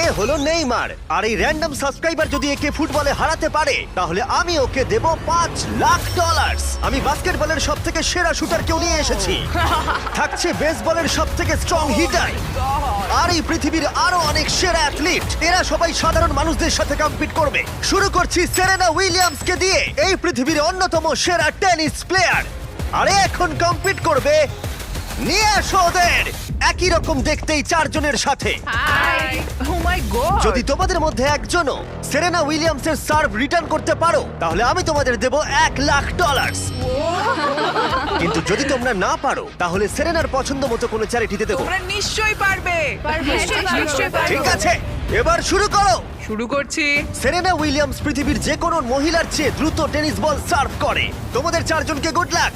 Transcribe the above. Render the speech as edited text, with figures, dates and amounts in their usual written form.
এ হলো নেইমার, আর এই random subscriber যদি একে ফুটবলে হারাতে পারে তাহলে আমি ওকে দেব $5,00,000। আমি বাস্কেটবলের সব থেকে সেরা শুটারকেও নিয়ে এসেছি, থাকছে বেসবলের সব থেকে স্ট্রং হিটার, আর এই পৃথিবীর আরো অনেক সেরা অ্যাথলিট। এরা সবাই সাধারণ মানুষদের সাথে কম্পিট করবে। শুরু করছি সেরেনা উইলিয়ামসকে দিয়ে, এই পৃথিবীর অন্যতম সেরা টেনিস প্লেয়ার। আরে এখন কম্পিট করবে, নিয়ে আসো ওদের। একই রকম দেখতেই চারজনের সাথে। হাই ও মাই গড যদি তোমাদের মধ্যে একজনও সেরেনা উইলিয়ামসের সার্ভ রিটার্ন করতে পারো তাহলে আমি তোমাদের দেব $1,00,000। কিন্তু যদি তোমরা না পারো তাহলে সেরেনার পছন্দ মতো কোনো চ্যারিটিতে দেবো। তোমরা নিশ্চয়ই পারবে নিশ্চয়ই পারবো। ঠিক আছে, এবার শুরু করো। শুরু করছি সেরেনা উইলিয়ামস পৃথিবীর যে কোনো মহিলার চেয়ে দ্রুত টেনিস বল সার্ভ করে। তোমাদের চারজনকে গুড লাক।